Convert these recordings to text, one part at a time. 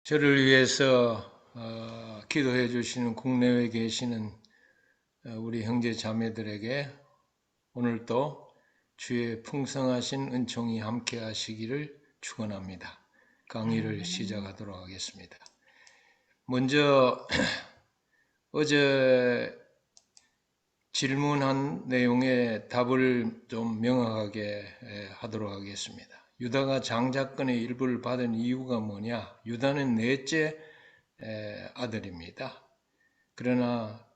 저를 위해서 기도해 주시는 국내외에 계시는 우리 형제 자매들에게 오늘도 주의 풍성하신 은총이 함께 하시기를 축원합니다. 강의를 시작하도록 하겠습니다. 먼저 어제 질문한 내용의 답을 좀 명확하게 하도록 하겠습니다. 유다가 장자권의 일부를 받은 이유가 뭐냐? 유다는 넷째 아들입니다. 그러나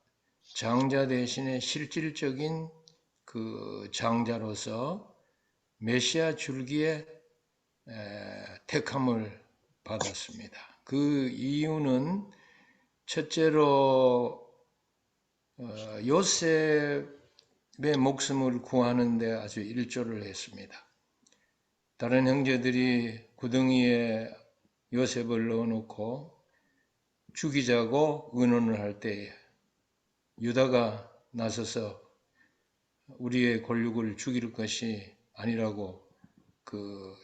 장자 대신에 실질적인 그 장자로서 메시아 줄기에 택함을 받았습니다. 그 이유는 첫째로 요셉의 목숨을 구하는 데 아주 일조를 했습니다. 다른 형제들이 구덩이에 요셉을 넣어놓고 죽이자고 의논을 할 때 유다가 나서서 우리의 골육을 죽일 것이 아니라고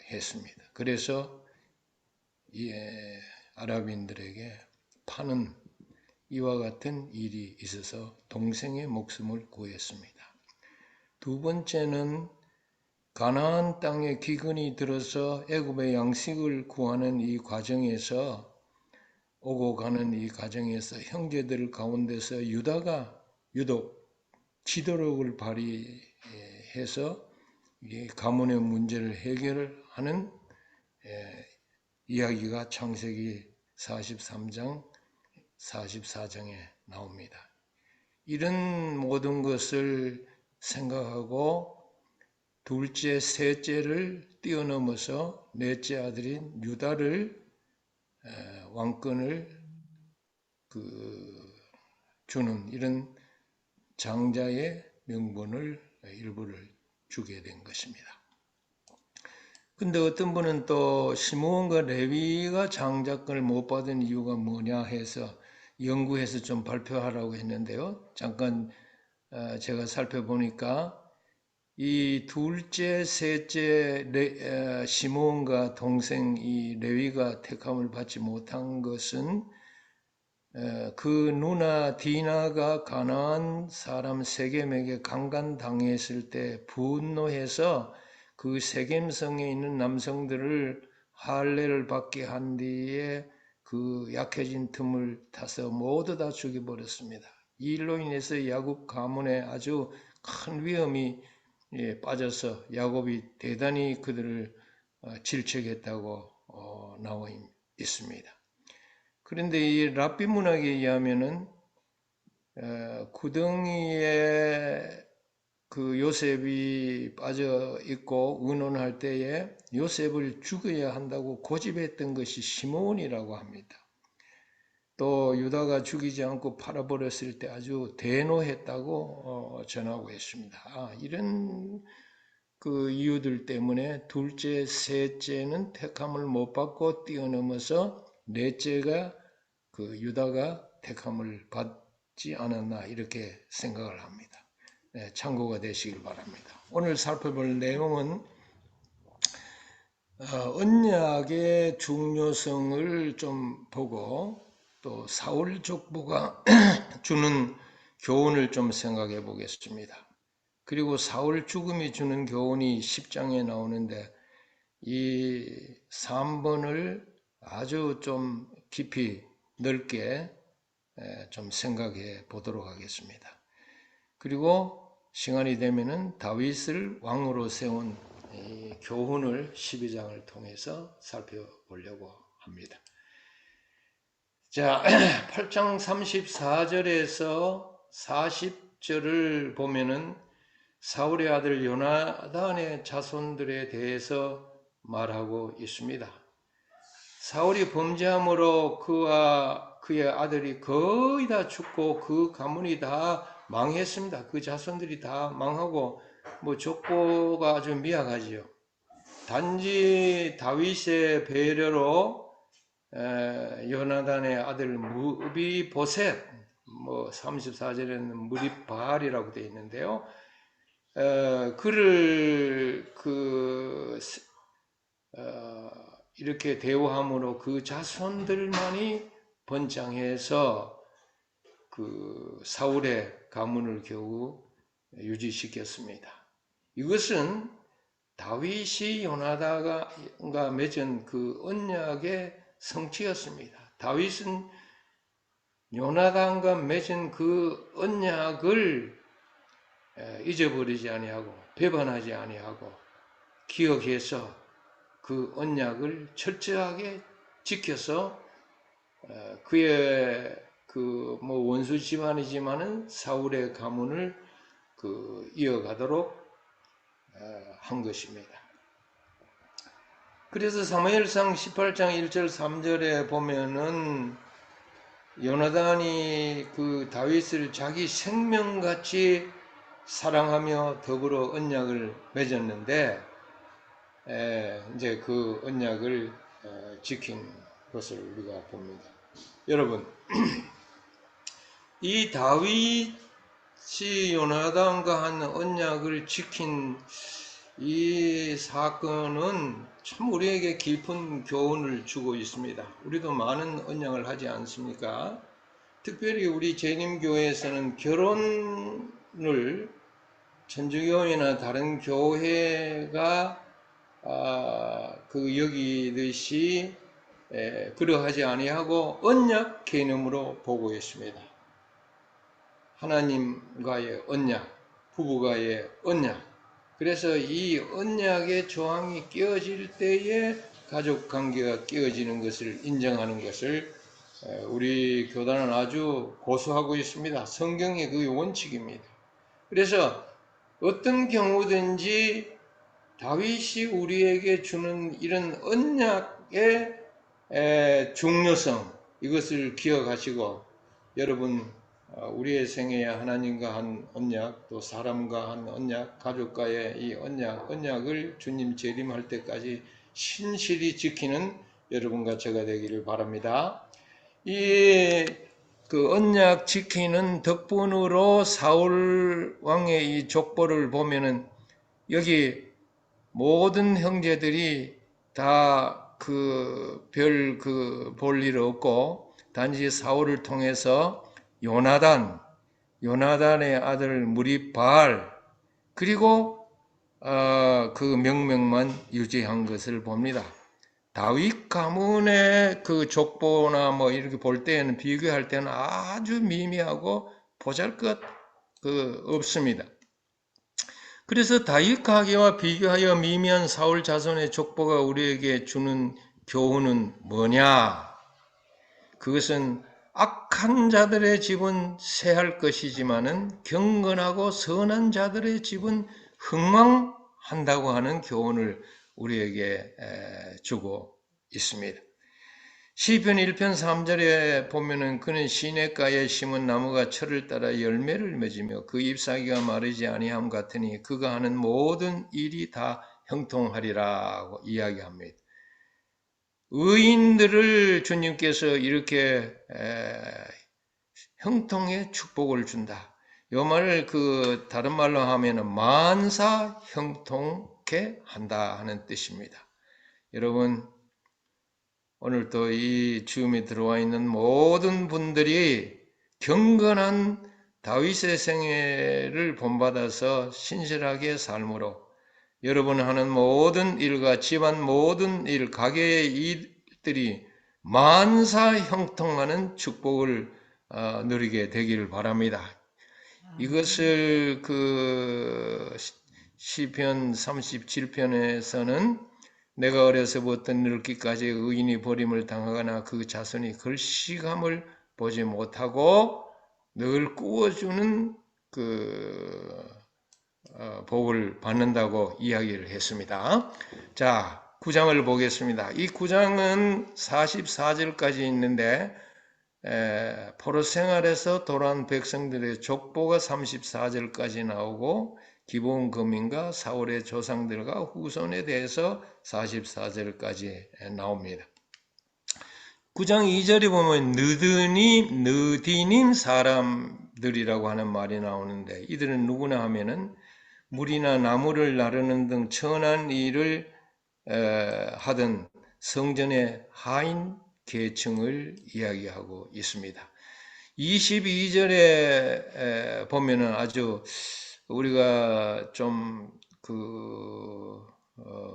했습니다. 그래서 아랍인들에게 파는 이와 같은 일이 있어서 동생의 목숨을 구했습니다. 두 번째는 가나안 땅에 기근이 들어서 애굽의 양식을 구하는 이 과정에서 오고 가는 이 과정에서 형제들 가운데서 유다가 유독 지도력을 발휘해서 이 가문의 문제를 해결하는 이야기가 창세기 43장, 44장에 나옵니다. 이런 모든 것을 생각하고 둘째, 셋째를 뛰어넘어서 넷째 아들인 유다를 왕권을 주는 이런 장자의 명분을 일부를 주게 된 것입니다. 근데 어떤 분은 또 시므온과 레위가 장자권을 못 받은 이유가 뭐냐 해서 연구해서 좀 발표하라고 했는데요. 잠깐 제가 살펴보니까 이 둘째, 셋째 시므온과 동생 이 레위가 택함을 받지 못한 것은 그 누나 디나가 가나안 사람 세겜에게 강간당했을 때 분노해서 그 세겜성에 있는 남성들을 할례를 받게 한 뒤에 그 약해진 틈을 타서 모두 다 죽여버렸습니다. 이 일로 인해서 야곱 가문에 아주 큰 위험이 빠져서 야곱이 대단히 그들을 질책했다고 나와 있습니다. 그런데 이 랍비 문학에 의하면은 구덩이에 그 요셉이 빠져 있고 의논할 때에 요셉을 죽여야 한다고 고집했던 것이 시므온이라고 합니다. 또 유다가 죽이지 않고 팔아버렸을 때 아주 대노했다고 전하고 있습니다. 이런 그 이유들 때문에 둘째, 셋째는 택함을 못 받고 뛰어넘어서 넷째가 유다가 택함을 받지 않았나 이렇게 생각을 합니다. 참고가 되시길 바랍니다. 오늘 살펴볼 내용은 언약의 중요성을 좀 보고 또 사울 족보가 주는 교훈을 좀 생각해 보겠습니다. 그리고 사울 죽음이 주는 교훈이 10장에 나오는데 이 3번을 아주 좀 깊이 넓게 좀 생각해 보도록 하겠습니다. 그리고 시간이 되면은 다윗을 왕으로 세운 이 교훈을 12장을 통해서 살펴보려고 합니다. 자, 8장 34절에서 40절을 보면은 사울의 아들 요나단의 자손들에 대해서 말하고 있습니다. 사울이 범죄함으로 그와 그의 아들이 거의 다 죽고 그 가문이 다 망했습니다. 그 자손들이 다 망하고 뭐 족보가 아주 미약하지요. 단지 다윗의 배려로 요나단의 아들 무비보셋, 뭐 34절에는 무리바알이라고 되어 있는데요. 그를 이렇게 대우함으로 그 자손들만이 번창해서 그 사울의 가문을 겨우 유지시켰습니다. 이것은 다윗이 요나단과 맺은 그 언약의 성취였습니다. 다윗은 요나단과 맺은 그 언약을 잊어버리지 아니하고 배반하지 아니하고 기억해서 그 언약을 철저하게 지켜서 그의 그 뭐 원수 집안이지만은 사울의 가문을 그 이어가도록 한 것입니다. 그래서 사무엘상 18장 1절 3절에 보면은 요나단이 그 다윗을 자기 생명같이 사랑하며 더불어 언약을 맺었는데 이제 그 언약을 지킨 것을 우리가 봅니다. 여러분, 이 다윗이 요나단과 한 언약을 지킨 이 사건은 참 우리에게 깊은 교훈을 주고 있습니다. 우리도 많은 언약을 하지 않습니까? 특별히 우리 재림교회에서는 결혼을 천주교회나 다른 교회가 그 여기듯이 그러하지 아니하고 언약 개념으로 보고 있습니다. 하나님과의 언약, 부부가의 언약. 그래서 이 언약의 조항이 깨어질 때에 가족 관계가 깨어지는 것을 인정하는 것을 우리 교단은 아주 고수하고 있습니다. 성경의 그 원칙입니다. 그래서 어떤 경우든지 다윗이 우리에게 주는 이런 언약의 중요성, 이것을 기억하시고 여러분 우리의 생애에 하나님과 한 언약, 또 사람과 한 언약, 가족과의 이 언약을 주님 재림할 때까지 신실히 지키는 여러분과 제가 되기를 바랍니다. 이 그 언약 지키는 덕분으로 사울 왕의 이 족보를 보면은 여기 모든 형제들이 다 그 별 그 볼 일 없고 단지 사울을 통해서 요나단의 아들 무리발 그리고 그 명명만 유지한 것을 봅니다. 다윗 가문의 그 족보나 뭐 이렇게 볼 때는 비교할 때는 아주 미미하고 보잘것 없습니다. 그래서 다윗 가계와 비교하여 미미한 사울 자손의 족보가 우리에게 주는 교훈은 뭐냐? 그것은 악한 자들의 집은 쇠할 것이지만은 경건하고 선한 자들의 집은 흥왕한다고 하는 교훈을 우리에게 주고 있습니다. 시편 1편 3절에 보면은 그는 시냇가에 심은 나무가 철을 따라 열매를 맺으며 그 잎사귀가 마르지 아니함 같으니 그가 하는 모든 일이 다 형통하리라고 이야기합니다. 의인들을 주님께서 이렇게 형통의 축복을 준다. 이 말을 다른 말로 하면은 만사 형통케 한다 하는 뜻입니다. 여러분, 오늘도 이 줌에 들어와 있는 모든 분들이 경건한 다윗의 생애를 본받아서 신실하게 삶으로 여러분 하는 모든 일과 집안 모든 일, 가게의 일들이 만사 형통하는 축복을 누리게 되기를 바랍니다. 이것을 시편 37편에서는 내가 어려서부터 늙기까지 의인이 버림을 당하거나 그 자손이 글씨감을 보지 못하고 늘 꾸어주는 복을 받는다고 이야기를 했습니다. 자, 9장을 보겠습니다. 이 9장은 44절까지 있는데 포로 생활에서 돌아온 백성들의 족보가 34절까지 나오고 기본 거민과 사울의 조상들과 후손에 대해서 44절까지 나옵니다. 9장 2절에 보면 느디님 사람들이라고 하는 말이 나오는데 이들은 누구나 하면은 물이나 나무를 나르는 등 천한 일을 하던 성전의 하인 계층을 이야기하고 있습니다. 22절에 보면은 아주 우리가 좀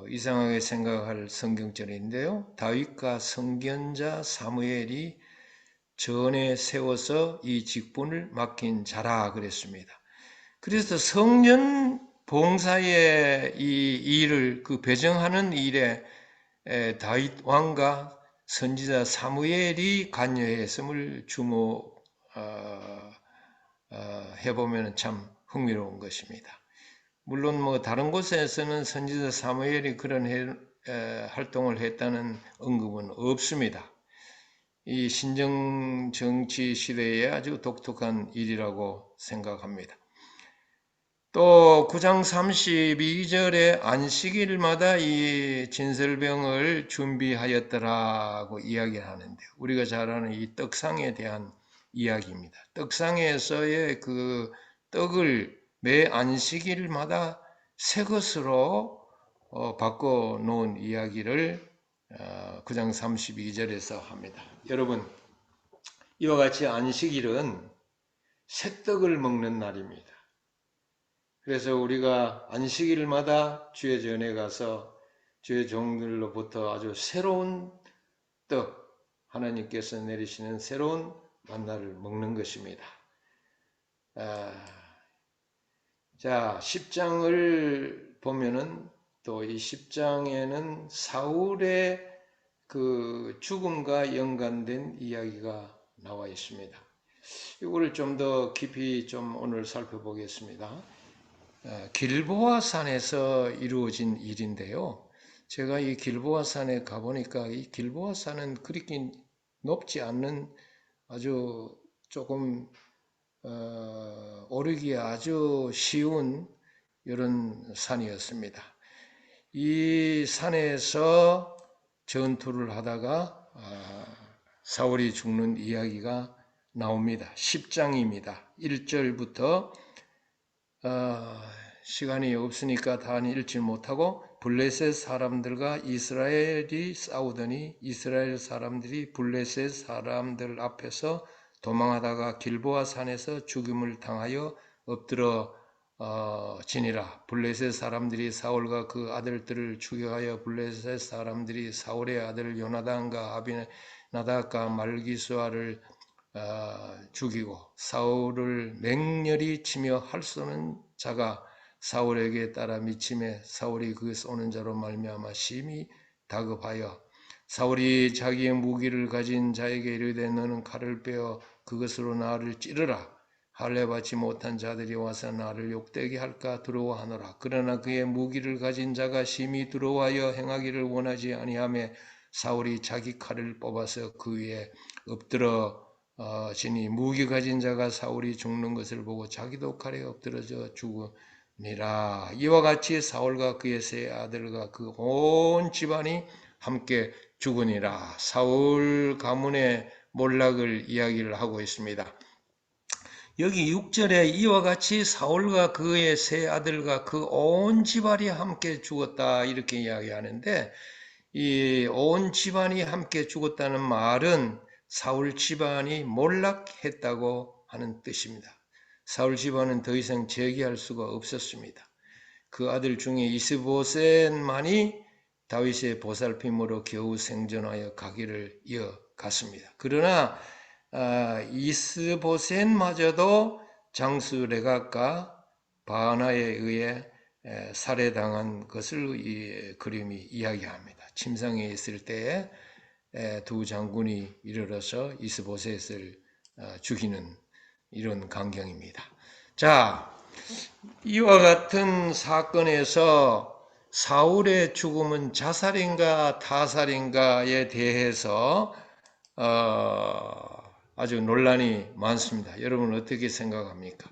이상하게 생각할 성경절인데요. 다윗과 선견자 사무엘이 전에 세워서 이 직분을 맡긴 자라 그랬습니다. 그래서 성전 봉사의 이 일을 배정하는 일에 다윗 왕과 선지자 사무엘이 관여했음을 해보면 참 흥미로운 것입니다. 물론 다른 곳에서는 선지자 사무엘이 그런 활동을 했다는 언급은 없습니다. 이 신정 정치 시대에 아주 독특한 일이라고 생각합니다. 또 9장 32절에 안식일마다 이 진설병을 준비하였더라고 이야기하는데 우리가 잘 아는 이 떡상에 대한 이야기입니다. 떡상에서의 그 떡을 매 안식일마다 새 것으로 바꿔 놓은 이야기를 9장 32절에서 합니다. 여러분, 이와 같이 안식일은 새 떡을 먹는 날입니다. 그래서 우리가 안식일마다 주의 전에 가서 주의 종들로부터 아주 새로운 떡, 하나님께서 내리시는 새로운 만나를 먹는 것입니다. 자, 10장을 보면은 또 이 10장에는 사울의 그 죽음과 연관된 이야기가 나와 있습니다. 이거를 좀 더 깊이 좀 오늘 살펴보겠습니다. 길보아 산에서 이루어진 일인데요. 제가 이 길보아 산에 가보니까 이 길보아 산은 그렇게 높지 않는 아주 조금 오르기 아주 쉬운 이런 산이었습니다. 이 산에서 전투를 하다가 사울이 죽는 이야기가 나옵니다. 10장입니다. 1절부터 시간이 없으니까 다 읽지 못하고 블레셋 사람들과 이스라엘이 싸우더니 이스라엘 사람들이 블레셋 사람들 앞에서 도망하다가 길보아 산에서 죽임을 당하여 엎드러 지니라. 블레셋 사람들이 사울과 그 아들들을 죽여하여 블레셋 사람들이 사울의 아들 요나단과 아비나답과 말기수아를 죽이고 사울을 맹렬히 치며 할 수 없는 자가 사울에게 따라 미침에 사울이 그 쏘는 자로 말미암아 심히 다급하여 사울이 자기의 무기를 가진 자에게 이르되 너는 칼을 빼어 그것으로 나를 찌르라. 할례 받지 못한 자들이 와서 나를 욕되게 할까 두려워하노라. 그러나 그의 무기를 가진 자가 심히 두려워하여 행하기를 원하지 아니하며 사울이 자기 칼을 뽑아서 그 위에 엎드러 지니 무기 가진 자가 사울이 죽는 것을 보고 자기도 칼에 엎드러져 죽으니라. 이와 같이 사울과 그의 세 아들과 그 온 집안이 함께 죽으니라. 사울 가문의 몰락을 이야기를 하고 있습니다. 여기 6절에 이와 같이 사울과 그의 세 아들과 그 온 집안이 함께 죽었다 이렇게 이야기하는데 이 온 집안이 함께 죽었다는 말은 사울 집안이 몰락했다고 하는 뜻입니다. 사울 집안은 더 이상 재기할 수가 없었습니다. 그 아들 중에 이스보셋만이 다윗의 보살핌으로 겨우 생존하여 가기를 이어갔습니다. 그러나 이스보셋마저도 장수 레갑과 바나에 의해 살해당한 것을 이 그림이 이야기합니다. 침상에 있을 때에 두 장군이 이르러서 이스보셋을 죽이는 이런 광경입니다. 자, 이와 같은 사건에서 사울의 죽음은 자살인가 타살인가에 대해서 아주 논란이 많습니다. 여러분 어떻게 생각합니까?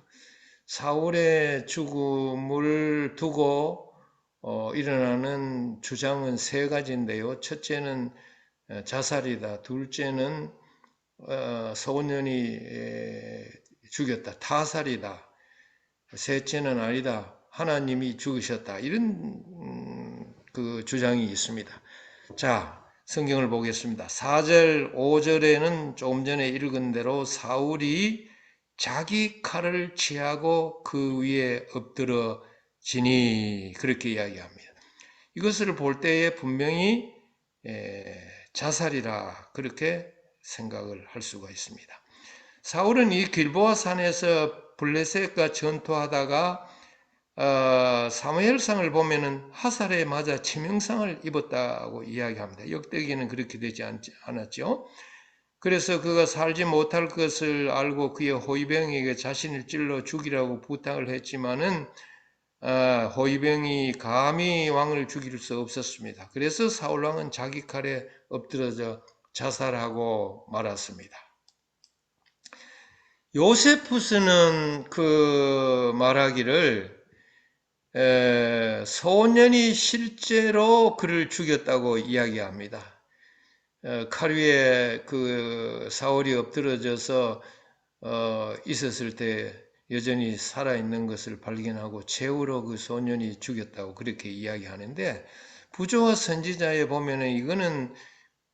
사울의 죽음을 두고 일어나는 주장은 세 가지인데요. 첫째는 자살이다. 둘째는 소년이 죽였다. 타살이다. 셋째는 아니다. 하나님이 죽으셨다. 이런 그 주장이 있습니다. 자, 성경을 보겠습니다. 4절, 5절에는 조금 전에 읽은 대로 사울이 자기 칼을 취하고 그 위에 엎드러지니 그렇게 이야기합니다. 이것을 볼 때에 분명히 자살이라 그렇게 생각을 할 수가 있습니다. 사울은 이 길보아 산에서 블레셋과 전투하다가 사무엘상을 보면은 화살에 맞아 치명상을 입었다고 이야기합니다. 역대기는 그렇게 되지 않았죠. 그래서 그가 살지 못할 것을 알고 그의 호위병에게 자신을 찔러 죽이라고 부탁을 했지만은 호위병이 감히 왕을 죽일 수 없었습니다. 그래서 사울 왕은 자기 칼에 엎드러져 자살하고 말았습니다. 요세푸스는 그 말하기를 소년이 실제로 그를 죽였다고 이야기합니다. 칼 위에 그 사울이 엎드러져서 있었을 때 여전히 살아있는 것을 발견하고 최후로 그 소년이 죽였다고 그렇게 이야기하는데 부조와 선지자에 보면은 이거는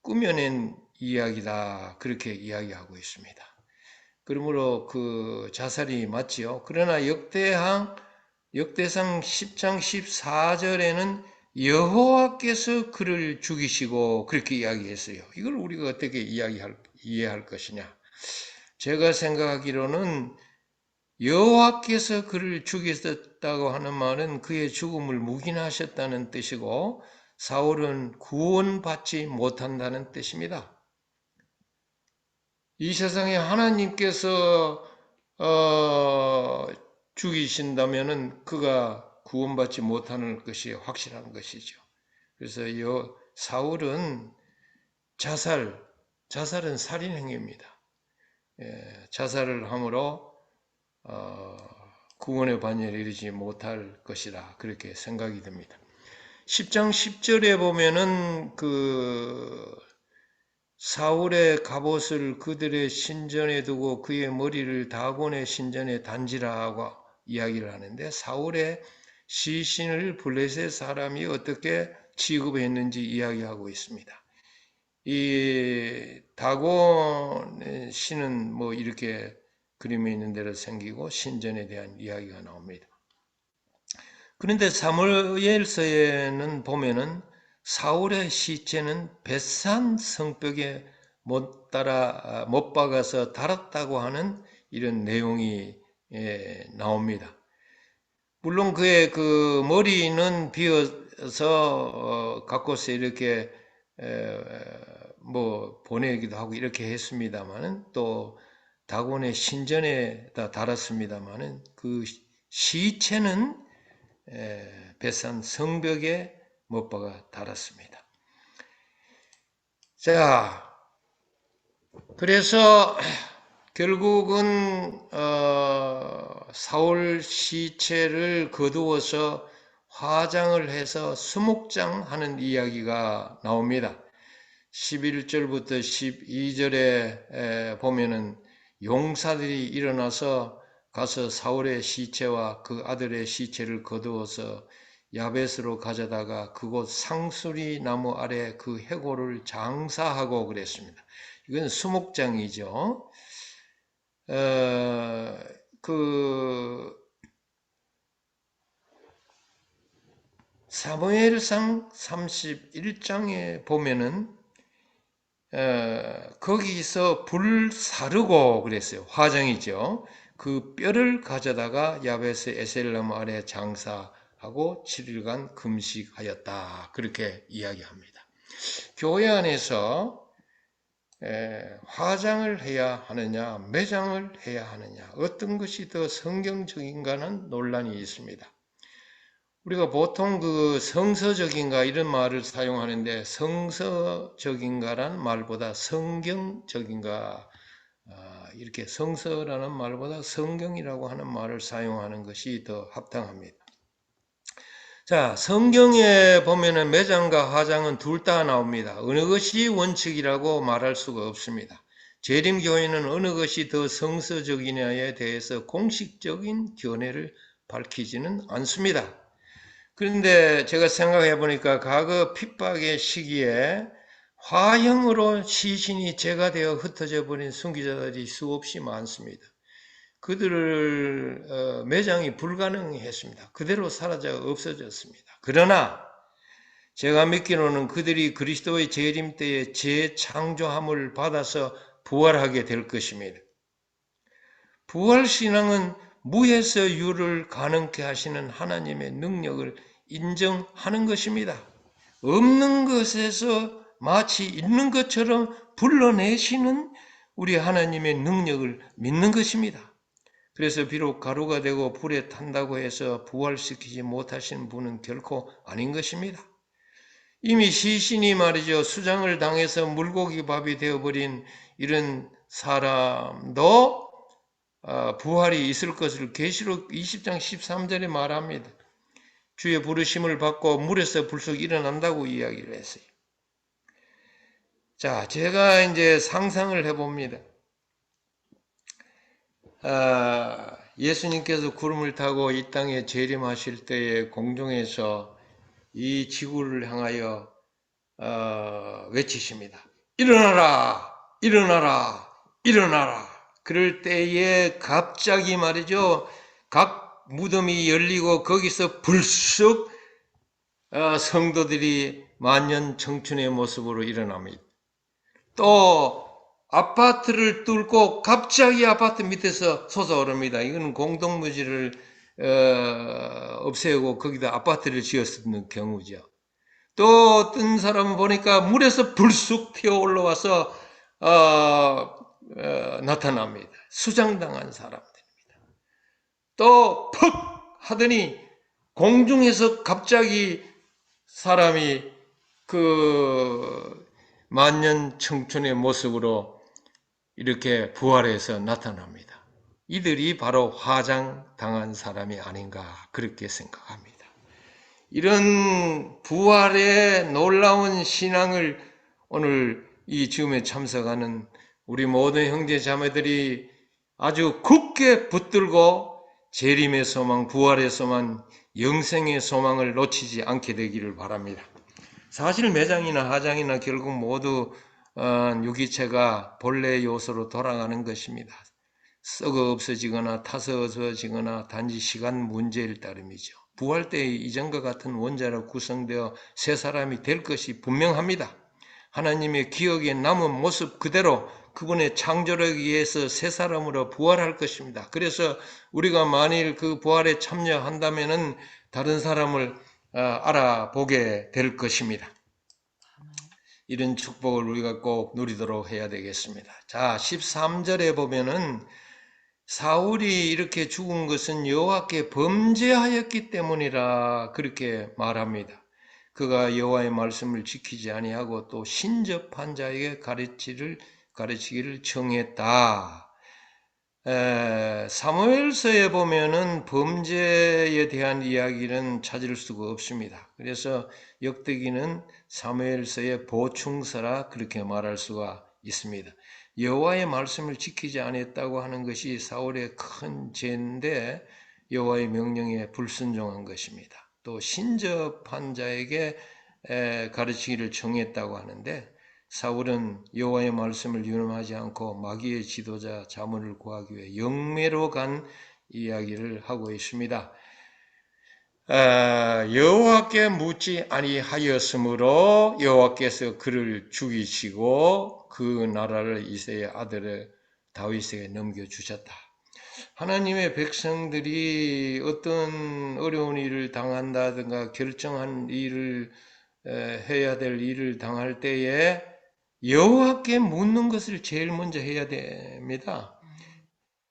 꾸며낸 이야기다 그렇게 이야기하고 있습니다. 그러므로 그 자살이 맞지요. 그러나 역대상 10장 14절에는 여호와께서 그를 죽이시고 그렇게 이야기했어요. 이걸 우리가 어떻게 이해할 것이냐. 제가 생각하기로는 여호와께서 그를 죽이셨다고 하는 말은 그의 죽음을 묵인하셨다는 뜻이고 사울은 구원받지 못한다는 뜻입니다. 이 세상에 하나님께서 죽이신다면은 그가 구원받지 못하는 것이 확실한 것이죠. 그래서 사울은 자살은 살인 행위입니다. 자살을 함으로 구원의 반열에 이르지 못할 것이라 그렇게 생각이 듭니다. 10장 10절에 보면은 그 사울의 갑옷을 그들의 신전에 두고 그의 머리를 다곤의 신전에 단지라고 이야기를 하는데 사울의 시신을 블레셋 사람이 어떻게 취급했는지 이야기하고 있습니다. 이 다곤의 신은 뭐 이렇게 그림에 있는 대로 생기고 신전에 대한 이야기가 나옵니다. 그런데 사무엘서에는 보면은 사울의 시체는 벳산 성벽에 못 박아서 달았다고 하는 이런 내용이 나옵니다. 물론 그의 그 머리는 비어서 갖고서 이렇게 뭐 보내기도 하고 이렇게 했습니다만은 또 다곤의 신전에다 달았습니다만은 그 시체는 벳산 성벽에 못 박아 달았습니다. 자, 그래서 결국은 사울 시체를 거두어서 화장을 해서 수목장하는 이야기가 나옵니다. 11절부터 12절에 보면은 용사들이 일어나서 가서 사울의 시체와 그 아들의 시체를 거두어서 야벳으로 가져다가 그곳 상수리 나무 아래 그 해골을 장사하고 그랬습니다. 이건 수목장이죠. 그 사무엘상 31장에 보면은 거기서 불 사르고 그랬어요. 화장이죠. 그 뼈를 가져다가 야벳의 에셀나무 아래 장사하고 7일간 금식하였다. 그렇게 이야기합니다. 교회 안에서 화장을 해야 하느냐, 매장을 해야 하느냐, 어떤 것이 더 성경적인가는 논란이 있습니다. 우리가 보통 그 성서적인가 이런 말을 사용하는데 성서적인가라는 말보다 성경적인가 이렇게 성서라는 말보다 성경이라고 하는 말을 사용하는 것이 더 합당합니다. 자, 성경에 보면은 매장과 화장은 둘 다 나옵니다. 어느 것이 원칙이라고 말할 수가 없습니다. 재림교회는 어느 것이 더 성서적이냐에 대해서 공식적인 견해를 밝히지는 않습니다. 그런데 제가 생각해 보니까 과거 핍박의 시기에 화형으로 시신이 재가 되어 흩어져 버린 순교자들이 수없이 많습니다. 그들을 매장이 불가능했습니다. 그대로 사라져 없어졌습니다. 그러나 제가 믿기로는 그들이 그리스도의 재림 때에 재창조함을 받아서 부활하게 될 것입니다. 부활신앙은 무에서 유를 가능케 하시는 하나님의 능력을 인정하는 것입니다. 없는 것에서 마치 있는 것처럼 불러내시는 우리 하나님의 능력을 믿는 것입니다. 그래서 비록 가루가 되고 불에 탄다고 해서 부활시키지 못하시는 분은 결코 아닌 것입니다. 이미 시신이 말이죠. 수장을 당해서 물고기 밥이 되어버린 이런 사람도 부활이 있을 것을 계시록 20장 13절에 말합니다. 주의 부르심을 받고 물에서 불쑥 일어난다고 이야기를 했어요. 자, 제가 이제 상상을 해봅니다. 예수님께서 구름을 타고 이 땅에 재림하실 때에 공중에서 이 지구를 향하여 외치십니다. 일어나라! 일어나라! 일어나라! 그럴 때에 갑자기 말이죠. 각 무덤이 열리고 거기서 불쑥 성도들이 만년 청춘의 모습으로 일어납니다. 또 아파트를 뚫고 갑자기 아파트 밑에서 솟아오릅니다. 이건 공동묘지를 없애고 거기다 아파트를 지었는 경우죠. 또 어떤 사람은 보니까 물에서 불쑥 튀어 올라와서 나타납니다. 수장당한 사람들입니다. 또 퍽 하더니 공중에서 갑자기 사람이 그 만년 청춘의 모습으로 이렇게 부활해서 나타납니다. 이들이 바로 화장당한 사람이 아닌가 그렇게 생각합니다. 이런 부활의 놀라운 신앙을 오늘 이 즈음에 참석하는 우리 모든 형제 자매들이 아주 굳게 붙들고 재림의 소망, 부활의 소망, 영생의 소망을 놓치지 않게 되기를 바랍니다. 사실 매장이나 하장이나 결국 모두 유기체가 본래 요소로 돌아가는 것입니다. 썩어 없어지거나 타서 없어지거나 단지 시간 문제일 따름이죠. 부활 때의 이전과 같은 원자로 구성되어 새 사람이 될 것이 분명합니다. 하나님의 기억에 남은 모습 그대로 그분의 창조력에 의해서 새 사람으로 부활할 것입니다. 그래서 우리가 만일 그 부활에 참여한다면은 다른 사람을 알아보게 될 것입니다. 이런 축복을 우리가 꼭 누리도록 해야 되겠습니다. 자, 13절에 보면은 사울이 이렇게 죽은 것은 여호와께 범죄하였기 때문이라 그렇게 말합니다. 그가 여호와의 말씀을 지키지 아니하고 또 신접한 자에게 가르치기를 청했다. 사무엘서에 보면은 범죄에 대한 이야기는 찾을 수가 없습니다. 그래서 역대기는 사무엘서의 보충서라 그렇게 말할 수가 있습니다. 여호와의 말씀을 지키지 않았다고 하는 것이 사울의 큰 죄인데 여호와의 명령에 불순종한 것입니다. 또 신접한 자에게 가르치기를 청했다고 하는데 사울은 여호와의 말씀을 유념하지 않고 마귀의 지도자 자문을 구하기 위해 영매로 간 이야기를 하고 있습니다. 여호와께 묻지 아니하였으므로 여호와께서 그를 죽이시고 그 나라를 이새의 아들 다윗에게 넘겨주셨다. 하나님의 백성들이 어떤 어려운 일을 당한다든가 결정한 일을 해야 될 일을 당할 때에 여호와께 묻는 것을 제일 먼저 해야 됩니다.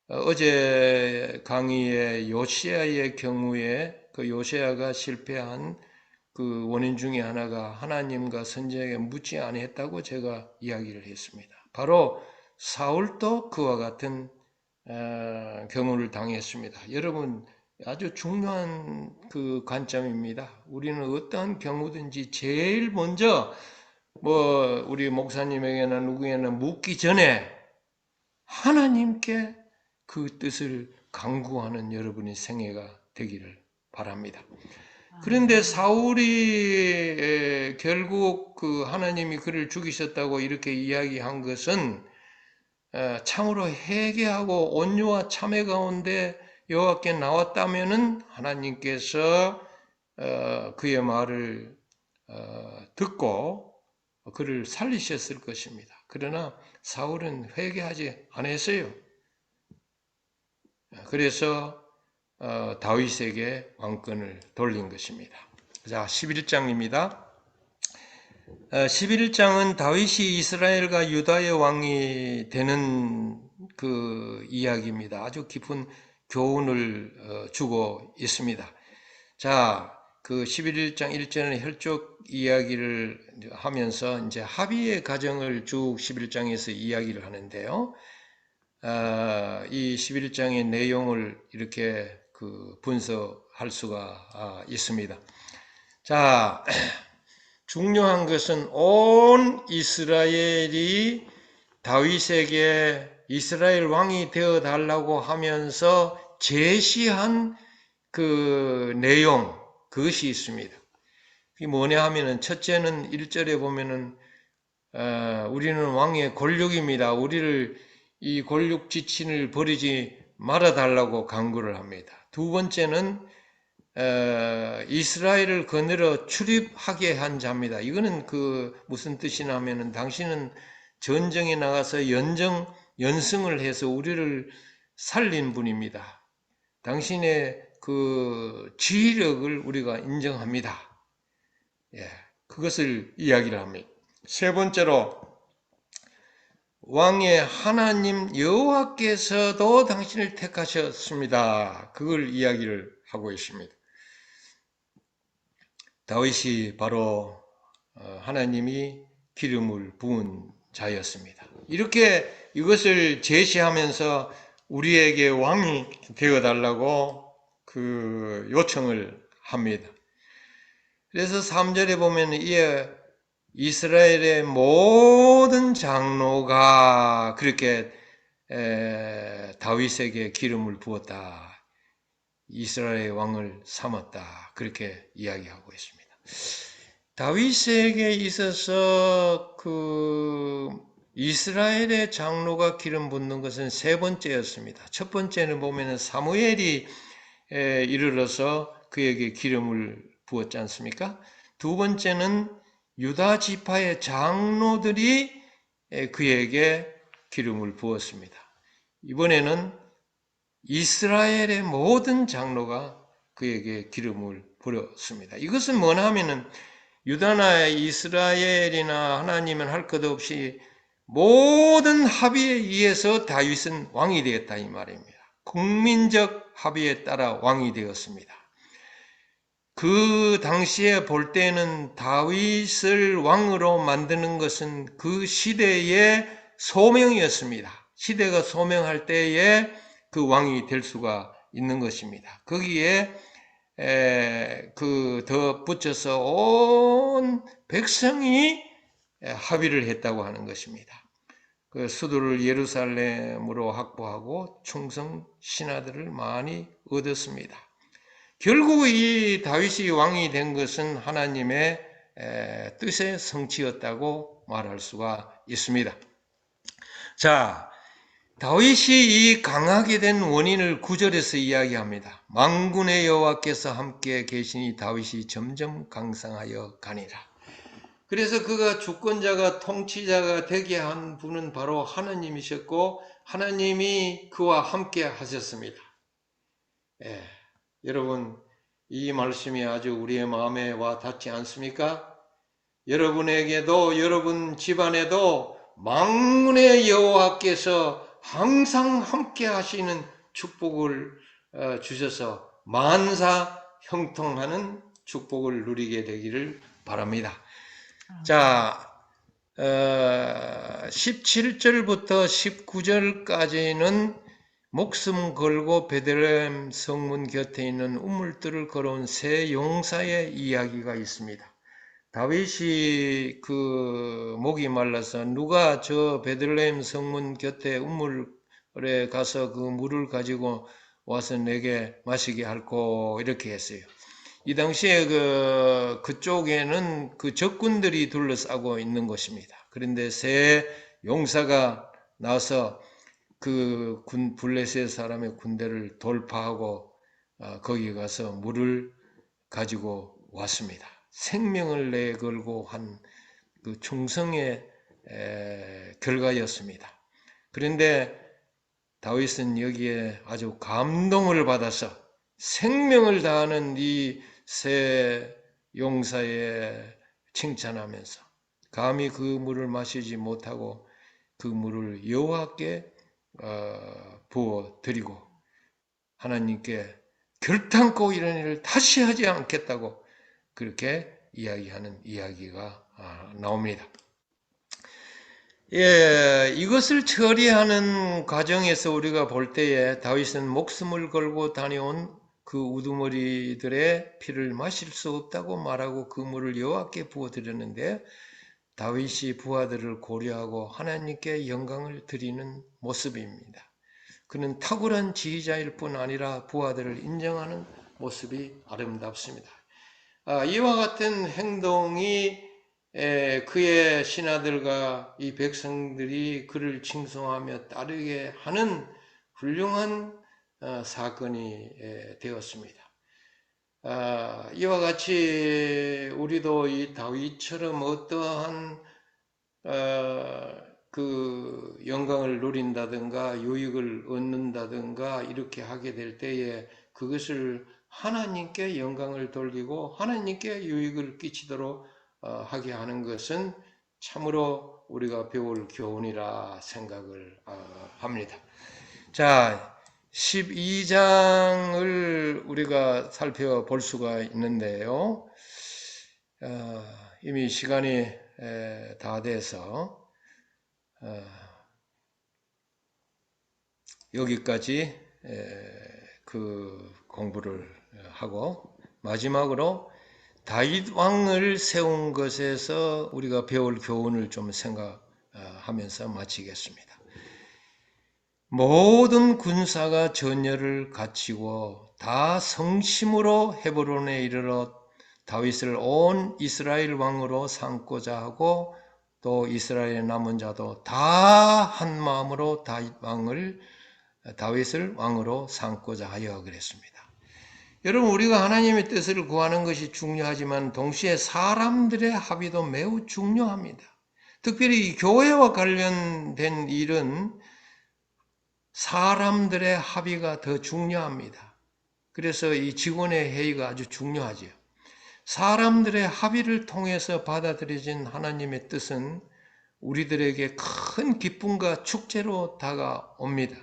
어제 강의에 요시야의 경우에 그 요시야가 실패한 그 원인 중에 하나가 하나님과 선지자에게 묻지 아니했다고 제가 이야기를 했습니다. 바로 사울도 그와 같은 경우를 당했습니다. 여러분 아주 중요한 그 관점입니다. 우리는 어떠한 경우든지 제일 먼저 우리 목사님에게나 누구에게나 묻기 전에 하나님께 그 뜻을 간구하는 여러분의 생애가 되기를 바랍니다. 그런데 사울이 결국 그 하나님이 그를 죽이셨다고 이렇게 이야기한 것은 참으로 회개하고 온유와 참회 가운데 여호와께 나왔다면은 하나님께서 그의 말을 듣고 그를 살리셨을 것입니다. 그러나 사울은 회개하지 않았어요. 그래서 다윗에게 왕권을 돌린 것입니다. 자, 11장입니다. 11장은 다윗이 이스라엘과 유다의 왕이 되는 그 이야기입니다. 아주 깊은 교훈을 주고 있습니다. 자, 그 11장 1절은 혈족 이야기를 하면서 이제 합의의 과정을 쭉 11장에서 이야기를 하는데요. 이 11장의 내용을 이렇게 분석할 수가 있습니다. 자, 중요한 것은 온 이스라엘이 다윗에게 이스라엘 왕이 되어 달라고 하면서 제시한 그 내용, 그것이 있습니다. 그게 뭐냐 하면은, 첫째는 1절에 보면은, 우리는 왕의 권력입니다. 우리를 이 권력 지친을 버리지 말아 달라고 간구를 합니다. 두 번째는, 이스라엘을 거느려 출입하게 한 자입니다. 이거는 무슨 뜻이냐 하면은, 당신은 전쟁에 나가서 연승을 해서 우리를 살린 분입니다. 당신의 그 지휘력을 우리가 인정합니다. 예, 그것을 이야기를 합니다. 세 번째로, 왕의 하나님 여호와께서도 당신을 택하셨습니다. 그걸 이야기를 하고 있습니다. 다윗이 바로 하나님이 기름을 부은 자였습니다. 이렇게 이것을 제시하면서 우리에게 왕이 되어달라고 그 요청을 합니다. 그래서 3절에 보면 이에 이스라엘의 모든 장로가 그렇게 다윗에게 기름을 부었다. 이스라엘의 왕을 삼았다. 그렇게 이야기하고 있습니다. 다윗에게 있어서 이스라엘의 장로가 기름 붓는 것은 세 번째였습니다. 첫 번째는 보면은 사무엘이 이르러서 그에게 기름을 부었지 않습니까? 두 번째는 유다 지파의 장로들이 그에게 기름을 부었습니다. 이번에는 이스라엘의 모든 장로가 그에게 기름을 부었습니다. 이것은 뭐냐 하면은 유다나 이스라엘이나 하나님은 할 것 없이 모든 합의에 의해서 다윗은 왕이 되었다 이 말입니다. 국민적 합의에 따라 왕이 되었습니다. 그 당시에 볼 때는 다윗을 왕으로 만드는 것은 그 시대의 소명이었습니다. 시대가 소명할 때에 그 왕이 될 수가 있는 것입니다. 거기에 더 붙여서 온 백성이 합의를 했다고 하는 것입니다. 그 수도를 예루살렘으로 확보하고 충성 신하들을 많이 얻었습니다. 결국 이 다윗이 왕이 된 것은 하나님의 뜻의 성취였다고 말할 수가 있습니다. 자, 다윗이 이 강하게 된 원인을 9절에서 이야기합니다. 만군의 여호와께서 함께 계시니 다윗이 점점 강성하여 가니라. 그래서 그가 주권자가 통치자가 되게 한 분은 바로 하나님이셨고 하나님이 그와 함께 하셨습니다. 여러분, 이 말씀이 아주 우리의 마음에 와 닿지 않습니까? 여러분에게도 여러분 집안에도 만군의 여호와께서 항상 함께 하시는 축복을 주셔서 만사 형통하는 축복을 누리게 되기를 바랍니다. 자, 17절부터 19절까지는 목숨 걸고 베들레헴 성문 곁에 있는 우물들을 걸어온 세 용사의 이야기가 있습니다. 다윗이 목이 말라서 누가 저 베들레헴 성문 곁에 우물에 가서 그 물을 가지고 와서 내게 마시게 할꼬 이렇게 했어요. 이 당시에 그쪽에는 그 적군들이 둘러싸고 있는 것입니다. 그런데 새 용사가 나서 그 블레셋 사람의 군대를 돌파하고 거기 가서 물을 가지고 왔습니다. 생명을 내걸고 한 그 충성의 결과였습니다. 그런데 다윗은 여기에 아주 감동을 받아서 생명을 다하는 이 새 용사에 칭찬하면서 감히 그 물을 마시지 못하고 그 물을 여호와께 부어 드리고 하나님께 결탄코 이런 일을 다시 하지 않겠다고 그렇게 이야기하는 이야기가 나옵니다. 예, 이것을 처리하는 과정에서 우리가 볼 때에 다윗은 목숨을 걸고 다녀온 그 우두머리들의 피를 마실 수 없다고 말하고 그 물을 여호와께 부어드렸는데 다윗이 부하들을 고려하고 하나님께 영광을 드리는 모습입니다. 그는 탁월한 지휘자일 뿐 아니라 부하들을 인정하는 모습이 아름답습니다. 이와 같은 행동이 그의 신하들과 이 백성들이 그를 칭송하며 따르게 하는 훌륭한 사건이 되었습니다. 이와 같이 우리도 이 다윗처럼 어떠한 그 영광을 누린다든가 유익을 얻는다든가 이렇게 하게 될 때에 그것을 하나님께 영광을 돌리고 하나님께 유익을 끼치도록 하게 하는 것은 참으로 우리가 배울 교훈이라 생각을 합니다. 자, 12장을 우리가 살펴볼 수가 있는데요. 이미 시간이 다 돼서 여기까지 그 공부를 하고 마지막으로 다윗 왕을 세운 것에서 우리가 배울 교훈을 좀 생각하면서 마치겠습니다. 모든 군사가 전열을 갖추고 다 성심으로 헤브론에 이르러 다윗을 온 이스라엘 왕으로 삼고자 하고 또 이스라엘의 남은 자도 다 한 마음으로 다윗을 왕으로 삼고자 하여 그랬습니다. 여러분, 우리가 하나님의 뜻을 구하는 것이 중요하지만 동시에 사람들의 합의도 매우 중요합니다. 특별히 교회와 관련된 일은 사람들의 합의가 더 중요합니다. 그래서 이 직원의 회의가 아주 중요하죠. 사람들의 합의를 통해서 받아들여진 하나님의 뜻은 우리들에게 큰 기쁨과 축제로 다가옵니다.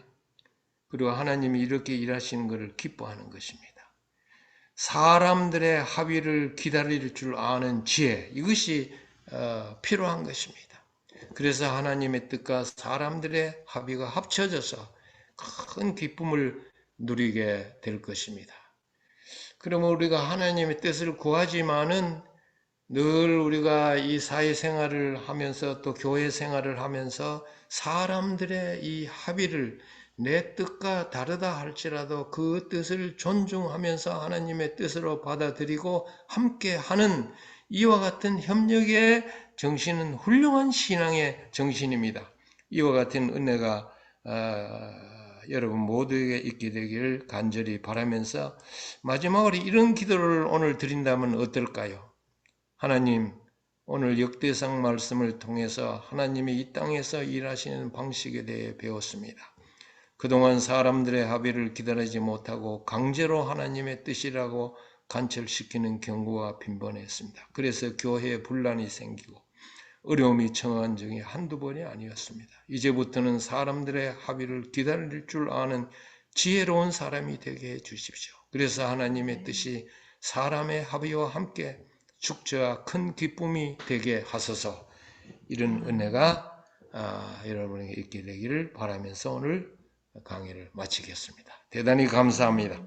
그리고 하나님이 이렇게 일하시는 것을 기뻐하는 것입니다. 사람들의 합의를 기다릴 줄 아는 지혜, 이것이 필요한 것입니다. 그래서 하나님의 뜻과 사람들의 합의가 합쳐져서 큰 기쁨을 누리게 될 것입니다. 그러면 우리가 하나님의 뜻을 구하지만은 늘 우리가 이 사회생활을 하면서 또 교회 생활을 하면서 사람들의 이 합의를 내 뜻과 다르다 할지라도 그 뜻을 존중하면서 하나님의 뜻으로 받아들이고 함께하는 이와 같은 협력의 정신은 훌륭한 신앙의 정신입니다. 이와 같은 은혜가 여러분 모두에게 있게 되기를 간절히 바라면서 마지막으로 이런 기도를 오늘 드린다면 어떨까요? 하나님, 오늘 역대상 말씀을 통해서 하나님이 이 땅에서 일하시는 방식에 대해 배웠습니다. 그동안 사람들의 합의를 기다리지 못하고 강제로 하나님의 뜻이라고 간철시키는 경우가 빈번했습니다. 그래서 교회에 분란이 생기고 어려움이 처한 적이 한두 번이 아니었습니다. 이제부터는 사람들의 합의를 기다릴 줄 아는 지혜로운 사람이 되게 해주십시오. 그래서 하나님의 뜻이 사람의 합의와 함께 축제와 큰 기쁨이 되게 하소서. 이런 은혜가 여러분에게 있게 되기를 바라면서 오늘 강의를 마치겠습니다. 대단히 감사합니다.